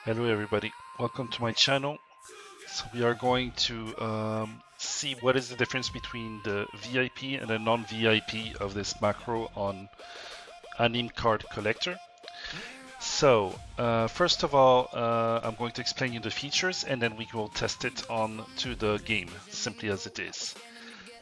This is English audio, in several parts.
Hello everybody, welcome to my channel. So we are going to see what is the difference between the VIP and the non-VIP of this macro on Anim Card Collector. So first of all, I'm going to explain you the features and then we will test it on to the game, simply as it is.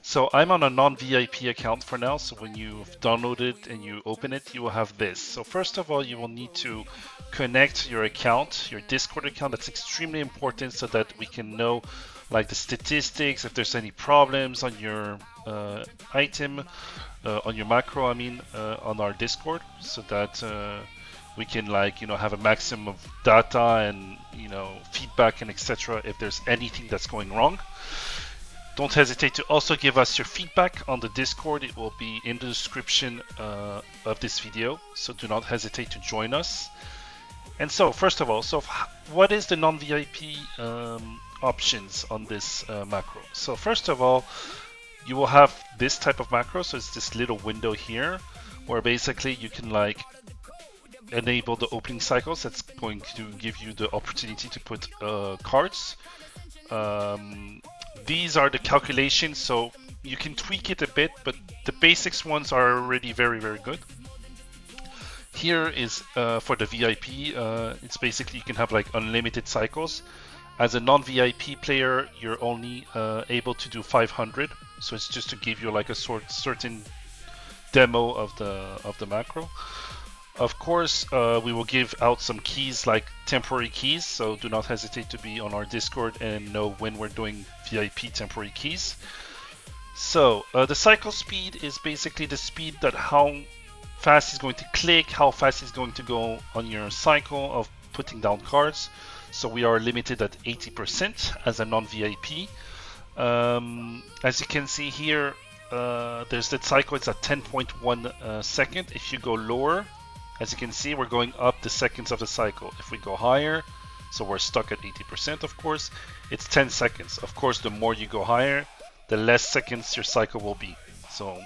So I'm on a non-VIP account for now, so when you've downloaded and you open it, you will have this. So first of all, you will need to connect your account, your Discord account. That's extremely important so that we can know like the statistics, if there's any problems on your item, on your macro, on our Discord, so that we can have a maximum of data and feedback and etc. if there's anything that's going wrong. Don't hesitate to also give us your feedback on the Discord. It will be in the description of this video, so do not hesitate to join us. And so, first of all, what is the non-VIP options on this macro? So first of all, you will have this type of macro. So it's this little window here, where basically you can enable the opening cycles. That's going to give you the opportunity to put cards. These are the calculations, so you can tweak it a bit, but the basics ones are already very, very good. Here is for the VIP, it's basically you can have like unlimited cycles. As a non-VIP player, you're only able to do 500, so it's just to give you like a certain demo of the macro. Of course, we will give out some keys like temporary keys, so do not hesitate to be on our Discord and know when we're doing VIP temporary keys. So the cycle speed is basically the speed that how fast is going to click, how fast is going to go on your cycle of putting down cards. So we are limited at 80% as a non-VIP. As you can see here, there's the cycle, it's at 10.1 second. If you go lower, as you can see, we're going up the seconds of the cycle. If we go higher, so we're stuck at 80% of course, it's 10 seconds. Of course, the more you go higher, the less seconds your cycle will be. So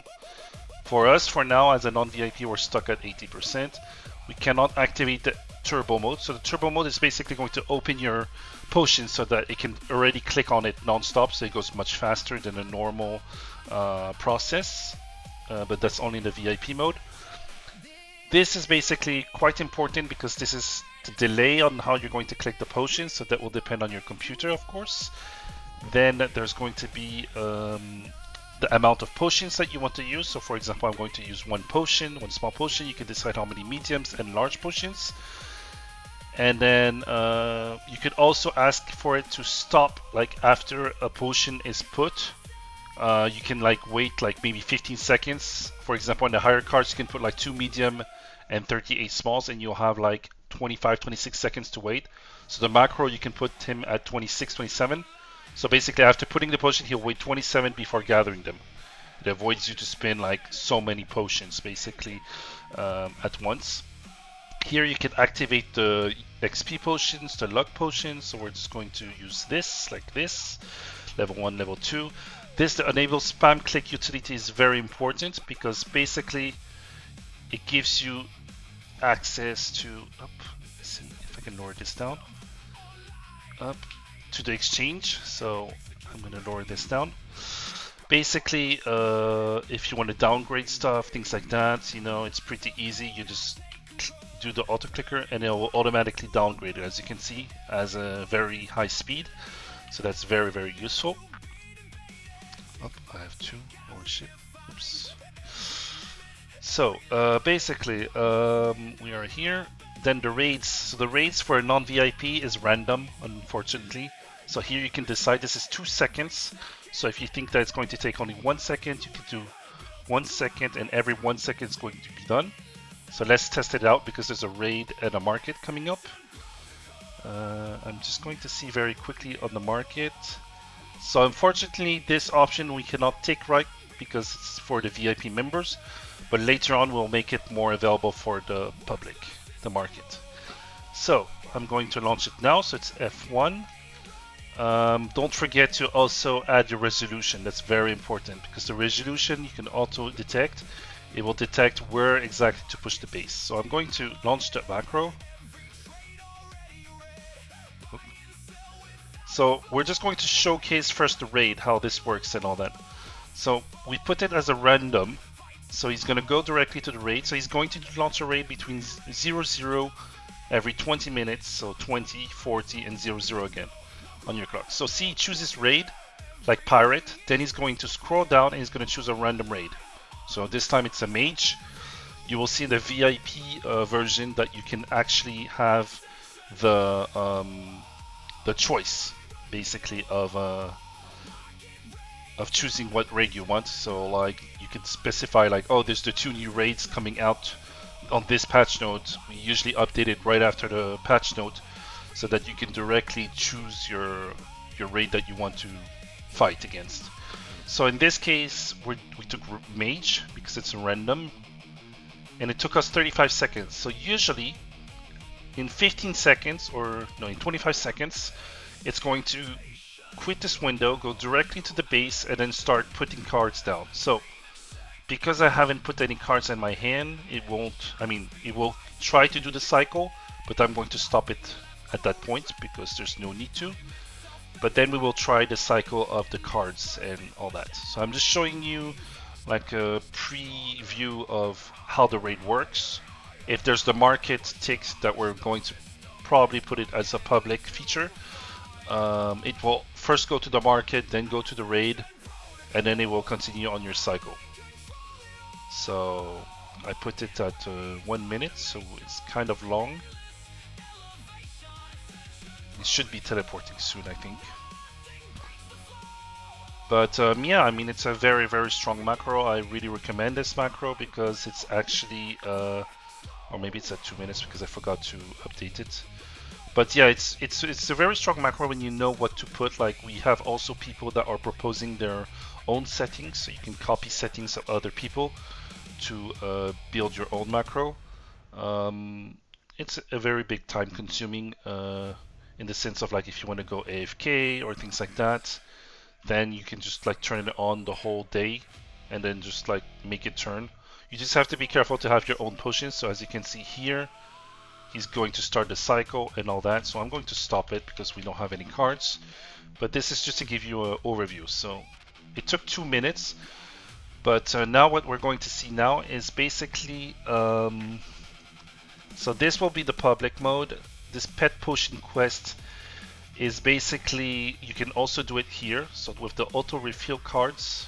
for us, for now, as a non-VIP, we're stuck at 80%. We cannot activate the turbo mode. So the turbo mode is basically going to open your potion so that it can already click on it non-stop, so it goes much faster than a normal process, but that's only in the VIP mode. This is basically quite important because this is the delay on how you're going to click the potions, so that will depend on your computer, of course. Then there's going to be the amount of potions that you want to use. So for example, I'm going to use one small potion. You can decide how many mediums and large potions. And then you could also ask for it to stop like after a potion is put. You can wait maybe 15 seconds. For example, on the higher cards, you can put 2 medium and 38 smalls, and you'll have 25-26 seconds to wait. So the macro, you can put him at 26-27. So basically, after putting the potion, he'll wait 27 before gathering them. It avoids you to spin so many potions basically at once. Here you can activate the XP potions, the luck potions. So we're just going to use this, like this, level 1, level 2. This, the enable spam click utility, is very important because basically it gives you access to, let's see if I can lower this down, up to the exchange. So I'm going to lower this down. Basically, if you want to downgrade stuff, things like that, it's pretty easy. You just do the auto clicker and it will automatically downgrade it, as you can see, as a very high speed. So that's very, very useful. I have 2. Oh shit. Oops. So basically, we are here. Then the raids. So the raids for a non-VIP is random, unfortunately. So here you can decide this is 2 seconds. So if you think that it's going to take only 1 second, you can do 1 second, and every 1 second is going to be done. So let's test it out because there's a raid and a market coming up. I'm just going to see very quickly on the market. So unfortunately, this option we cannot take right because it's for the VIP members, but later on we'll make it more available for the public, the market. So I'm going to launch it now. So it's F1. Don't forget to also add your resolution. That's very important because the resolution you can auto detect. It will detect where exactly to push the base. So I'm going to launch the macro. So we're just going to showcase first the raid, how this works and all that. So we put it as a random. So he's going to go directly to the raid. So he's going to launch a raid between 0, every 20 minutes. So 20, 40, and 0 again on your clock. So see, he chooses raid, like pirate. Then he's going to scroll down and he's going to choose a random raid. So this time it's a mage. You will see in the VIP version that you can actually have the choice, basically, of choosing what raid you want. So like you can specify like, oh, there's the 2 new raids coming out on this patch note. We usually update it right after the patch note so that you can directly choose your raid that you want to fight against. So in this case, we took mage because it's random, and it took us 35 seconds. So usually in 15 seconds, or no, in 25 seconds, it's going to quit this window, go directly to the base, and then start putting cards down. So because I haven't put any cards in my hand, it won't, I mean, it will try to do the cycle, but I'm going to stop it at that point because there's no need to. But then we will try the cycle of the cards and all that. So I'm just showing you like a preview of how the raid works. If there's the market tick that we're going to probably put it as a public feature, it will first go to the market, then go to the raid, and then it will continue on your cycle. So I put it at 1 minute, so it's kind of long. It should be teleporting soon, I think. But yeah, I mean, it's a very, very strong macro. I really recommend this macro because it's actually, or maybe it's at 2 minutes because I forgot to update it. But yeah, it's a very strong macro when you know what to put. Like we have also people that are proposing their own settings, so you can copy settings of other people to build your own macro. It's a very big time consuming in the sense of like if you want to go AFK or things like that, then you can just like turn it on the whole day and then just like make it turn. You just have to be careful to have your own potions. So as you can see here, he's going to start the cycle and all that. So I'm going to stop it because we don't have any cards. But this is just to give you an overview. So it took 2 minutes. But now what we're going to see now is basically, so this will be the public mode. This pet potion quest is basically, you can also do it here. So with the auto refill cards,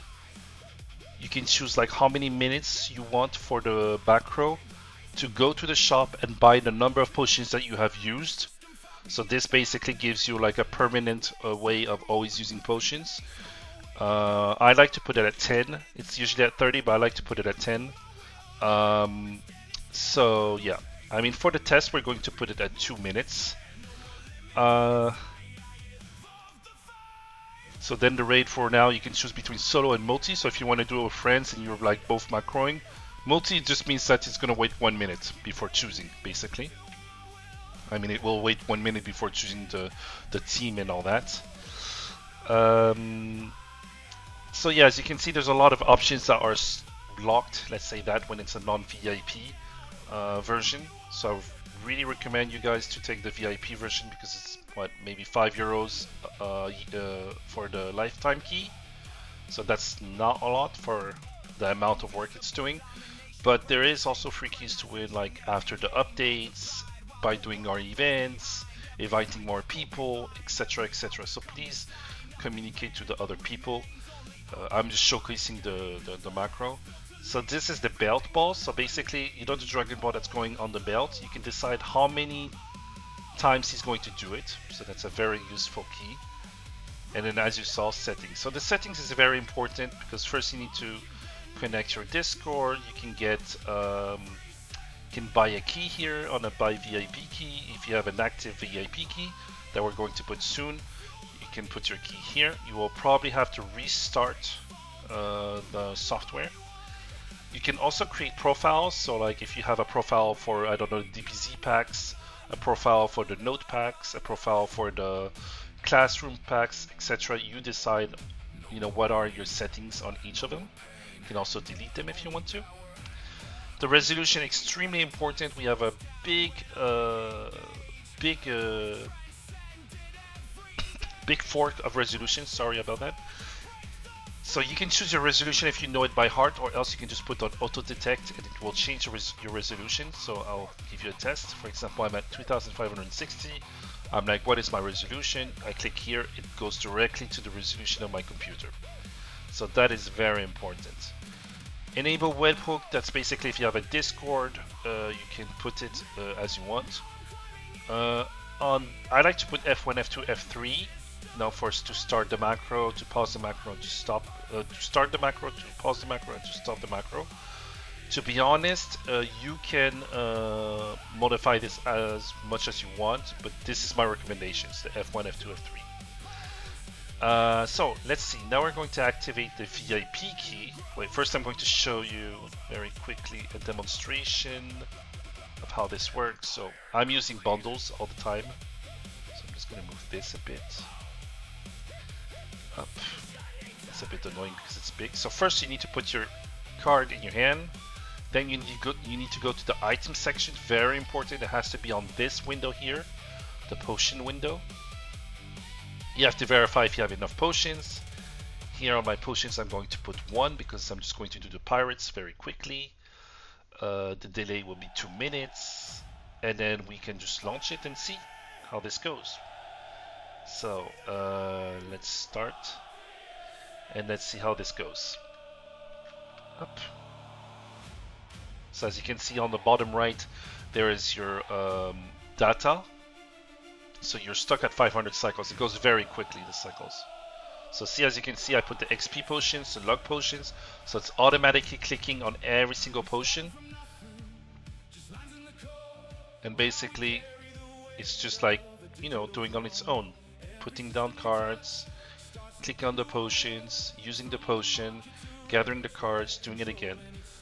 you can choose like how many minutes you want for the back row to go to the shop and buy the number of potions that you have used. So this basically gives you like a permanent way of always using potions. I like to put it at 10. It's usually at 30, but I like to put it at 10. So yeah, I mean for the test we're going to put it at 2 minutes. So then the raid for now, you can choose between solo and multi. So if you want to do it with friends and you're like both macroing, multi just means that it's going to wait 1 minute before choosing, basically. I mean, it will wait 1 minute before choosing the team and all that. So yeah, as you can see, there's a lot of options that are locked, let's say that, when it's a non-VIP version. So I really recommend you guys to take the VIP version because it's what, maybe €5 for the lifetime key. So that's not a lot for the amount of work it's doing. But there is also free keys to win, like after the updates, by doing our events, inviting more people, etc, etc. So please communicate to the other people. I'm just showcasing the macro. So this is the belt ball. So basically, you know the Dragon Ball that's going on the belt. You can decide how many times he's going to do it. So that's a very useful key. And then as you saw, settings. So the settings is very important because first you need to connect your Discord. You can get can buy a key here on a buy VIP key. If you have an active VIP key that we're going to put soon, you can put your key here. You will probably have to restart the software. You can also create profiles. So like if you have a profile for, I don't know, DPZ packs, a profile for the note packs, a profile for the classroom packs, etc. You decide, you know, what are your settings on each of them. You can also delete them if you want to. The resolution extremely important. We have a big fork of resolution. Sorry about that. So you can choose your resolution if you know it by heart, or else you can just put on auto detect and it will change your resolution. So I'll give you a test. For example, I'm at 2560. I'm like, what is my resolution? I click here, it goes directly to the resolution of my computer. So that is very important. Enable webhook, that's basically if you have a Discord, you can put it as you want. I like to put F1, F2, F3. Now for us to start the macro, to pause the macro, to stop, to start the macro, to pause the macro, and to stop the macro. To be honest, you can modify this as much as you want, but this is my recommendations, the F1, F2, F3. So let's see, now we're going to activate the VIP key. Wait, first I'm going to show you very quickly a demonstration of how this works. So I'm using bundles all the time. So I'm just going to move this a bit up. It's a bit annoying because it's big. So first you need to put your card in your hand. Then you need to go to the item section. Very important. It has to be on this window here, the potion window. You have to verify if you have enough potions. Here on my potions, I'm going to put 1 because I'm just going to do the pirates very quickly. The delay will be 2 minutes, and then we can just launch it and see how this goes. So let's start, and let's see how this goes. Up. So as you can see on the bottom right, there is your data. So you're stuck at 500 cycles. It goes very quickly, the cycles. So see, as you can see, I put the XP potions, the luck potions. So it's automatically clicking on every single potion. And basically, it's just like, you know, doing on its own. Putting down cards, clicking on the potions, using the potion, gathering the cards, doing it again.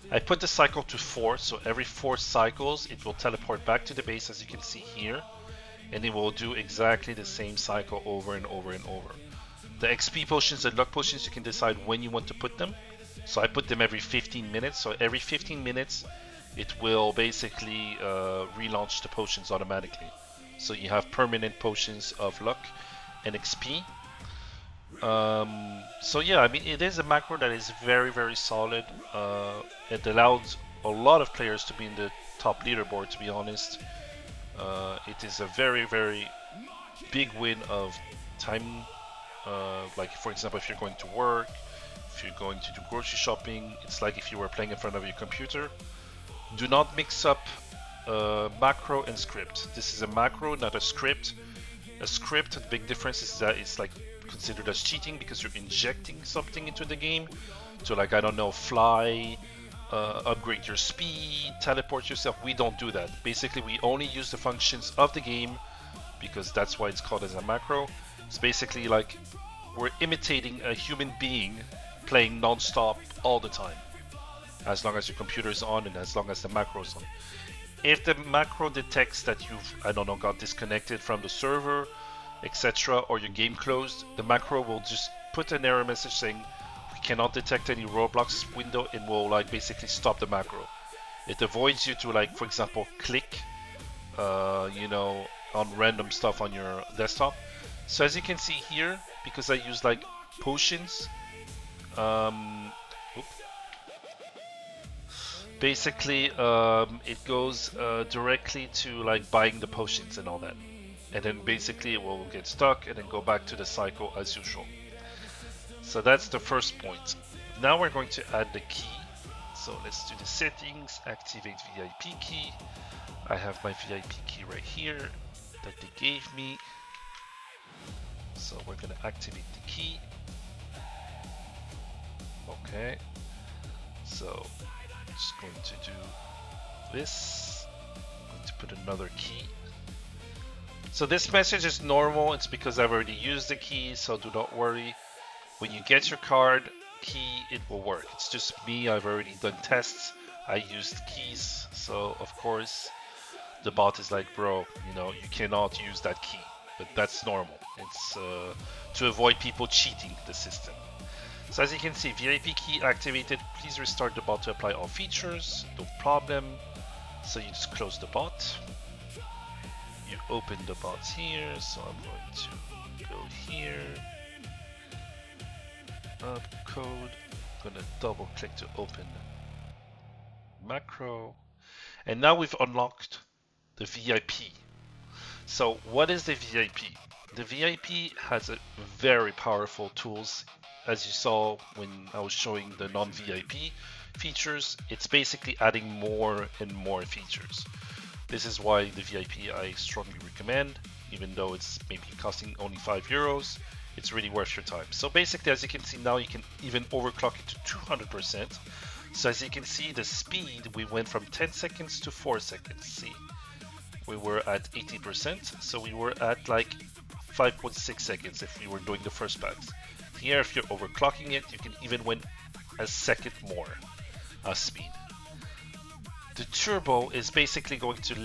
I put the cycle to 4, so every 4 cycles, it will teleport back to the base, as you can see here. And it will do exactly the same cycle over and over and over. The XP potions and luck potions, you can decide when you want to put them. So I put them every 15 minutes. So every 15 minutes, it will basically relaunch the potions automatically. So you have permanent potions of luck and XP. So yeah, I mean, it is a macro that is very, very solid. It allows a lot of players to be in the top leaderboard, to be honest. It is a very, very big win of time. Like, for example, if you're going to work, if you're going to do grocery shopping, it's like if you were playing in front of your computer. Do not mix up macro and script. This is a macro, not a script. A script, the big difference is that it's like considered as cheating because you're injecting something into the game. So like, I don't know, fly, upgrade your speed, teleport yourself. We don't do that. Basically, we only use the functions of the game because that's why it's called as a macro. It's basically like we're imitating a human being playing non-stop all the time, as long as your computer is on and as long as the macro is on. If the macro detects that you've, I don't know, got disconnected from the server, etc., or your game closed, the macro will just put an error message saying we cannot detect any Roblox window, and will like basically stop the macro. It avoids you to, like, for example, click you know, on random stuff on your desktop. So as you can see here, because I use like potions, basically it goes directly to like buying the potions and all that, and then basically it will get stuck and then go back to the cycle as usual. So that's the first point. Now we're going to add the key. So let's do the settings, activate VIP key. I have my VIP key right here that they gave me. So we're going to activate the key. Okay. So I'm just going to do this. I'm going to put another key. So this message is normal. It's because I've already used the key, so do not worry. When you get your card key, it will work. It's just me. I've already done tests. I used keys, so of course the bot is like, bro, you know, you cannot use that key. But that's normal. It's to avoid people cheating the system. So as you can see, VIP key activated. Please restart the bot to apply all features. No problem. So you just close the bot. you open the bots here, so I'm going to go here, code, I'm gonna double click to open macro, and now we've unlocked the VIP. So what is the VIP? The VIP has a very powerful tools. As you saw when I was showing the non-VIP features, it's basically adding more and more features. This is why the VIP I strongly recommend, even though it's maybe costing only €5, it's really worth your time. So basically, as you can see now, you can even overclock it to 200%. So as you can see, the speed, we went from 10 seconds to 4 seconds. See, we were at 80%, so we were at like 5.6 seconds if we were doing the first packs. Here, if you're overclocking it, you can even win a second more speed. The turbo is basically going to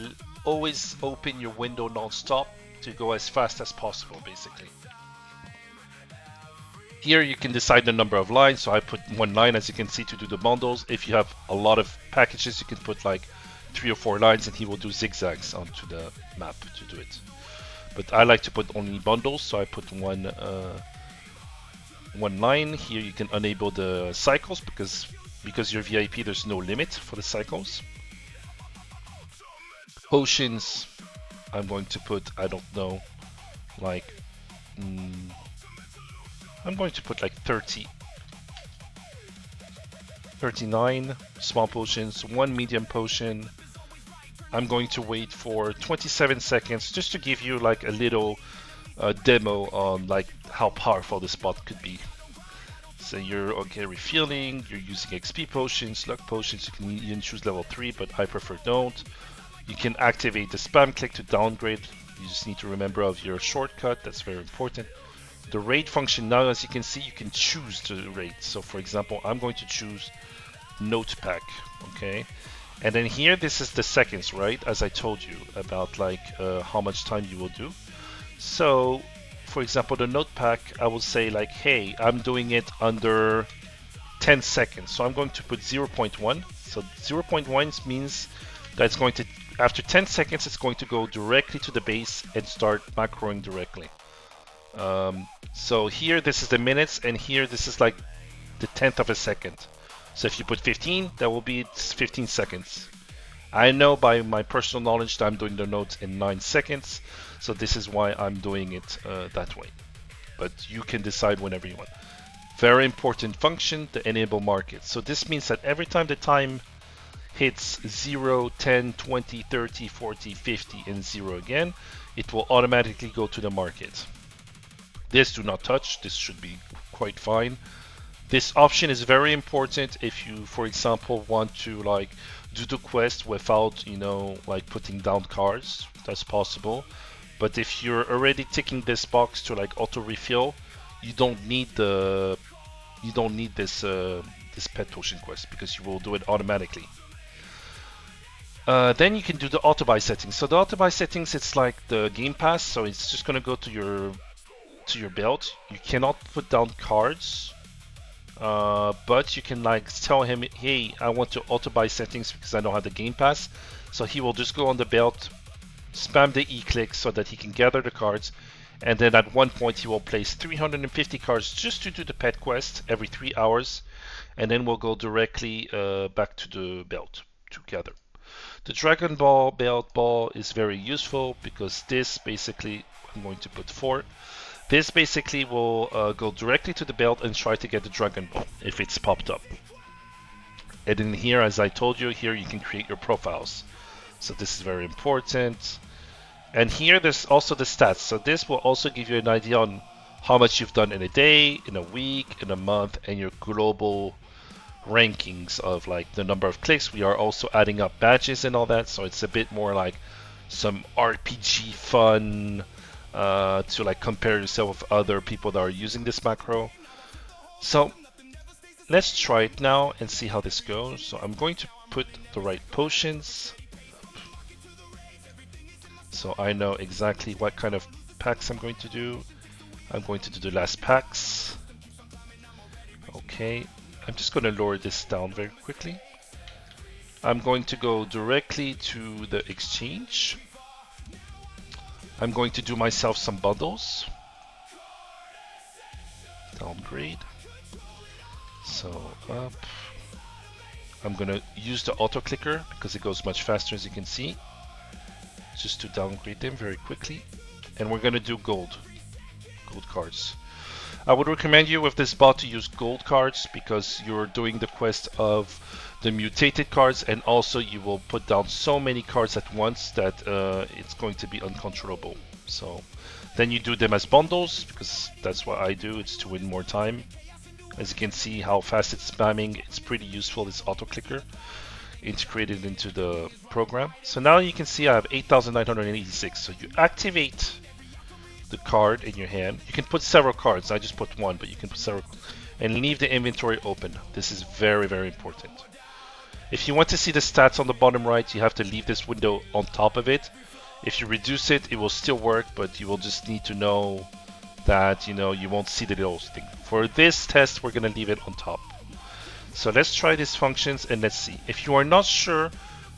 always open your window non-stop to go as fast as possible, basically. Here you can decide the number of lines, so I put 1 line, as you can see, to do the bundles. If you have a lot of packages, you can put like 3 or 4 lines and he will do zigzags onto the map to do it. But I like to put only bundles, so I put one line. Here you can enable the cycles because you're VIP, there's no limit for the cycles. Potions, I'm going to put, I don't know, like, I'm going to put like 30, 39 small potions, 1 medium potion. I'm going to wait for 27 seconds just to give you like a little demo on like how powerful this bot could be. So you're okay refilling, you're using XP potions, luck potions, you can even choose level 3, but I prefer don't. You can activate the spam click to downgrade. You just need to remember of your shortcut, that's very important. The rate function now, as you can see, you can choose the rate. So for example, I'm going to choose note pack, okay? And then here, this is the seconds, right? As I told you about like how much time you will do. So for example, the note pack, I will say like, hey, I'm doing it under 10 seconds. So I'm going to put 0.1. So 0.1 means that it's going to, after 10 seconds, it's going to go directly to the base and start macroing directly. So here, this is the minutes, and here, this is like the 10th of a second. So if you put 15, that will be 15 seconds. I know by my personal knowledge that I'm doing the notes in 9 seconds, so this is why I'm doing it that way. But you can decide whenever you want. Very important function, the enable market. So this means that every time the time hits 0, 10, 20, 30, 40, 50, and 0 again, it will automatically go to the market. This do not touch, this should be quite fine. This option is very important if you, for example, want to like do the quest without, you know, like putting down cards. That's possible. But if you're already ticking this box to like auto refill, you don't need this this pet potion quest because you will do it automatically. Then you can do the auto buy settings. So the auto buy settings, it's like the game pass, so it's just gonna go to your belt. You cannot put down cards. But you can like tell him, hey, I want to auto buy settings because I don't have the game pass. So he will just go on the belt, spam the e-click so that he can gather the cards, and then at one point he will place 350 cards just to do the pet quest every 3 hours, and then we'll go directly back to the belt to gather. The Dragon Ball belt ball is very useful because this basically, I'm going to put 4. This basically will go directly to the belt and try to get the Dragon Ball if it's popped up. And then here, as I told you, here you can create your profiles. So this is very important. And here there's also the stats. So this will also give you an idea on how much you've done in a day, in a week, in a month, and your global rankings of like the number of clicks. We are also adding up badges and all that. So it's a bit more like some RPG fun, to like compare yourself with other people that are using this macro. So let's try it now and see how this goes. So I'm going to put the right potions, so I know exactly what kind of packs I'm going to do. I'm going to do the last packs. Okay, I'm just going to lower this down very quickly. I'm going to go directly to the exchange. I'm going to do myself some bundles. Downgrade. So up. I'm gonna use the auto clicker because it goes much faster, as you can see, just to downgrade them very quickly. And we're gonna do gold cards. I would recommend you with this bot to use gold cards because you're doing the quest of the mutated cards, and also you will put down so many cards at once that it's going to be uncontrollable. So then you do them as bundles because that's what I do. It's to win more time. As you can see how fast it's spamming, it's pretty useful, this auto clicker integrated into the program. So now you can see I have 8,986. So you activate the card in your hand. You can put several cards. I just put one, but you can put several, and leave the inventory open. This is very, very important. If you want to see the stats on the bottom right, you have to leave this window on top of it. If you reduce it, it will still work, but you will just need to know that you won't see the little thing. For this test, we're gonna leave it on top. So let's try these functions and let's see. If you are not sure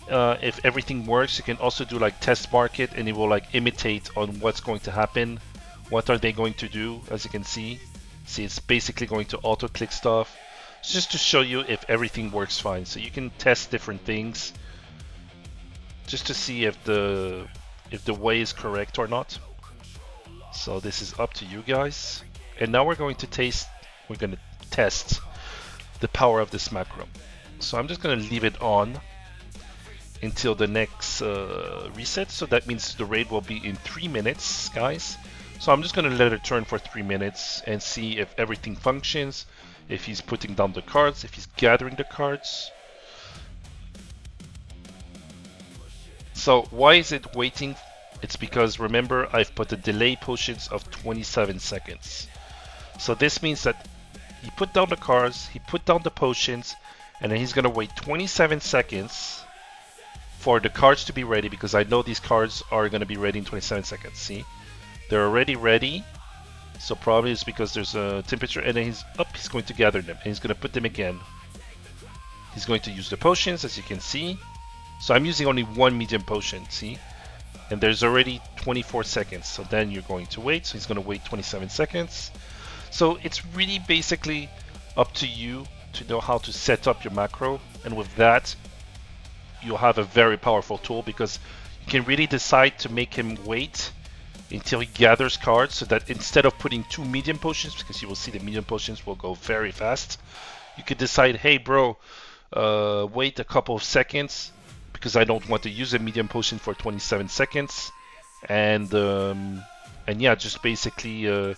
if everything works, you can also do like test market, and it will like imitate on what's going to happen. What are they going to do? As you can see, it's basically going to auto click stuff. It's just to show you if everything works fine. So you can test different things just to see if the way is correct or not. So this is up to you guys. And now we're going to test the power of this macro. So I'm just going to leave it on until the next reset. So that means the raid will be in 3 minutes, guys. So I'm just going to let it turn for 3 minutes and see if everything functions, if he's putting down the cards, if he's gathering the cards. So why is it waiting? It's because, remember, I've put the delay potions of 27 seconds. So this means that he put down the cards, he put down the potions, and then he's going to wait 27 seconds for the cards to be ready, because I know these cards are going to be ready in 27 seconds. See? They're already ready. So probably it's because there's a temperature, and then he's going to gather them, and he's going to put them again. He's going to use the potions, as you can see. So I'm using only one medium potion, see? And there's already 24 seconds, so then you're going to wait. So he's going to wait 27 seconds. So it's really basically up to you to know how to set up your macro, and with that you'll have a very powerful tool, because you can really decide to make him wait until he gathers cards, so that instead of putting 2 medium potions, because you will see the medium potions will go very fast, you could decide, hey bro, wait a couple of seconds, because I don't want to use a medium potion for 27 seconds, and yeah, just basically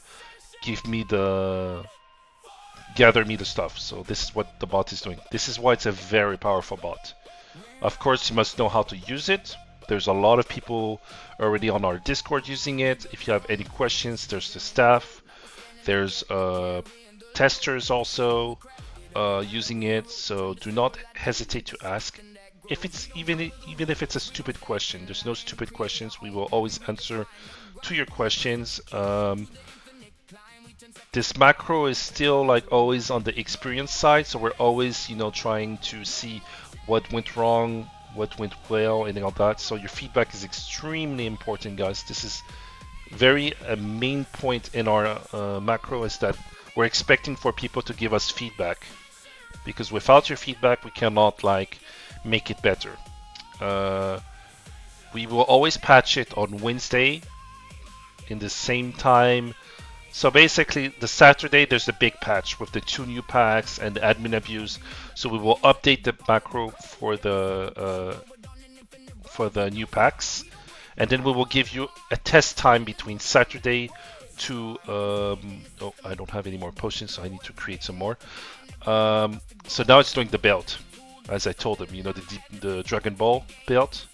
gather me the stuff. So this is what the bot is doing. This is why it's a very powerful bot. Of course, you must know how to use it. There's a lot of people already on our Discord using it. If you have any questions, there's the staff. There's testers also using it. So do not hesitate to ask. If it's even if it's a stupid question, there's no stupid questions. We will always answer to your questions. This macro is still like always on the experience side, so we're always trying to see what went wrong, what went well, and all that. So your feedback is extremely important, guys. This is a main point in our macro, is that we're expecting for people to give us feedback, because without your feedback we cannot make it better. We will always patch it on Wednesday in the same time. So basically, the Saturday there's a big patch with the 2 new packs and the admin abuse. So we will update the macro for the new packs, and then we will give you a test time between Saturday to oh, I don't have any more potions, so I need to create some more. So now it's doing the belt, as I told them, the Dragon Ball belt.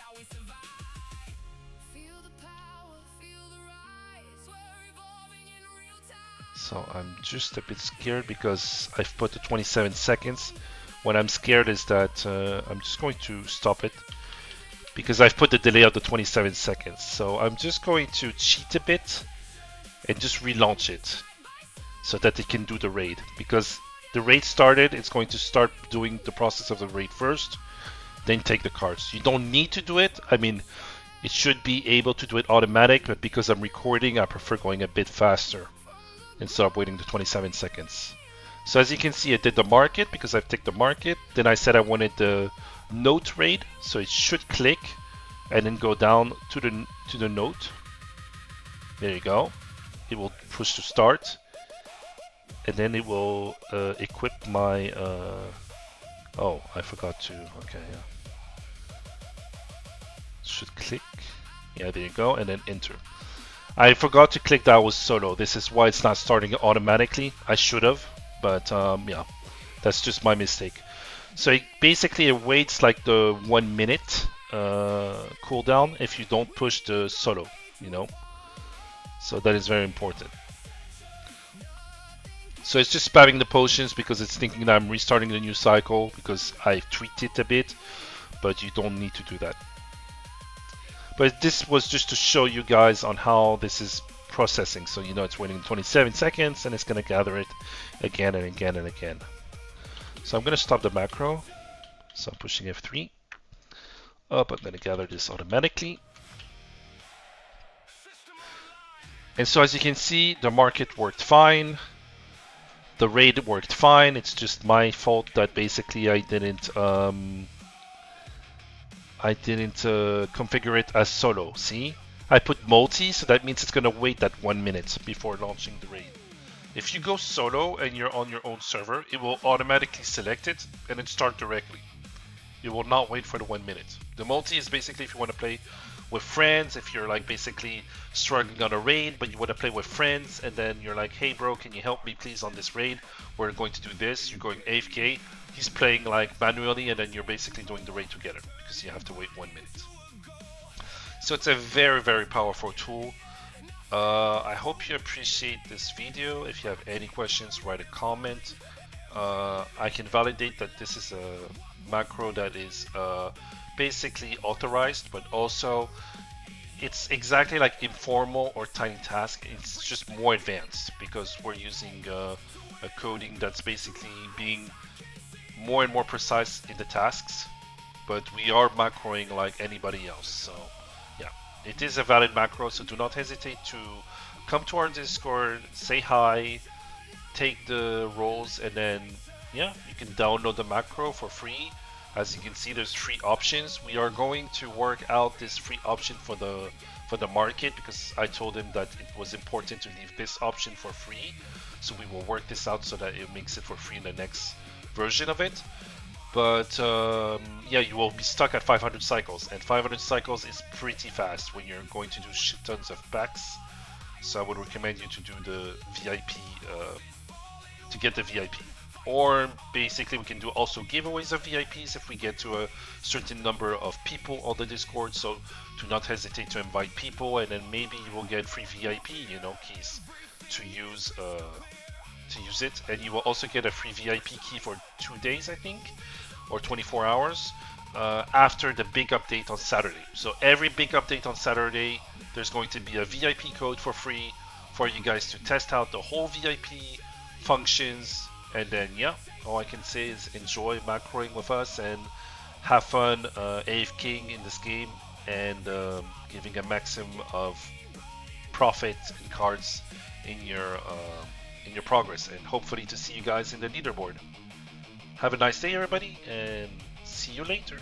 So I'm just a bit scared because I've put the 27 seconds. What I'm scared is that I'm just going to stop it, because I've put the delay of the 27 seconds. So I'm just going to cheat a bit and just relaunch it so that it can do the raid. Because the raid started, it's going to start doing the process of the raid first, then take the cards. You don't need to do it. I mean, It should be able to do it automatic, but because I'm recording, I prefer going a bit faster instead of waiting the 27 seconds. So as you can see, I did the market because I've ticked the market. Then I said I wanted the note rate, so it should click and then go down to the note. There you go. It will push to start, and then it will equip my. Oh, I forgot to. Okay, yeah. Should click. Yeah, there you go, and then enter. I forgot to click that was solo. This is why it's not starting automatically. I should have, but yeah, that's just my mistake. So basically it waits like the 1 minute cooldown if you don't push the solo, you know. So that is very important. So it's just spamming the potions because it's thinking that I'm restarting the new cycle because I've tweaked it a bit, but you don't need to do that. But this was just to show you guys on how this is processing. So you know it's waiting 27 seconds and it's going to gather it again and again and again. So I'm going to stop the macro. So I'm pushing F3. Up, I'm going to gather this automatically. And so as you can see, the market worked fine. The raid worked fine. It's just my fault that basically I didn't configure it as solo. See? I put multi, so that means it's going to wait that 1 minute before launching the raid. If you go solo and you're on your own server, it will automatically select it and then start directly. You will not wait for the 1 minute. The multi is basically if you want to play with friends, if you're like basically struggling on a raid, but you want to play with friends, and then you're like, hey bro, can you help me please on this raid? We're going to do this. You're going AFK. He's playing like manually, and then you're basically doing the raid together because you have to wait 1 minute. So it's a very, very powerful tool. I hope you appreciate this video. If you have any questions, write a comment. I can validate that this is a macro that is basically authorized, but also it's exactly like informal or tiny task. It's just more advanced because we're using a coding that's basically being more and more precise in the tasks, but we are macroing like anybody else. So yeah, it is a valid macro, so do not hesitate to come to our Discord, say hi, take the roles, and then yeah, you can download the macro for free. As you can see, there's free options. We are going to work out this free option for the market because I told him that it was important to leave this option for free. So we will work this out so that it makes it for free in the next version of it. But yeah, you will be stuck at 500 cycles, and 500 cycles is pretty fast when you're going to do shit tons of packs. So I would recommend you to do the VIP to get the VIP. Or basically we can do also giveaways of VIPs if we get to a certain number of people on the Discord. So do not hesitate to invite people, and then maybe you will get free VIP, you know, keys to use it. And you will also get a free VIP key for 2 days, I think, or 24 hours after the big update on Saturday. So every big update on Saturday, there's going to be a VIP code for free for you guys to test out the whole VIP functions. And then yeah, all I can say is enjoy macroing with us and have fun AFKing in this game and giving a maximum of profit and cards in your progress, and hopefully to see you guys in the leaderboard. Have a nice day everybody, and see you later.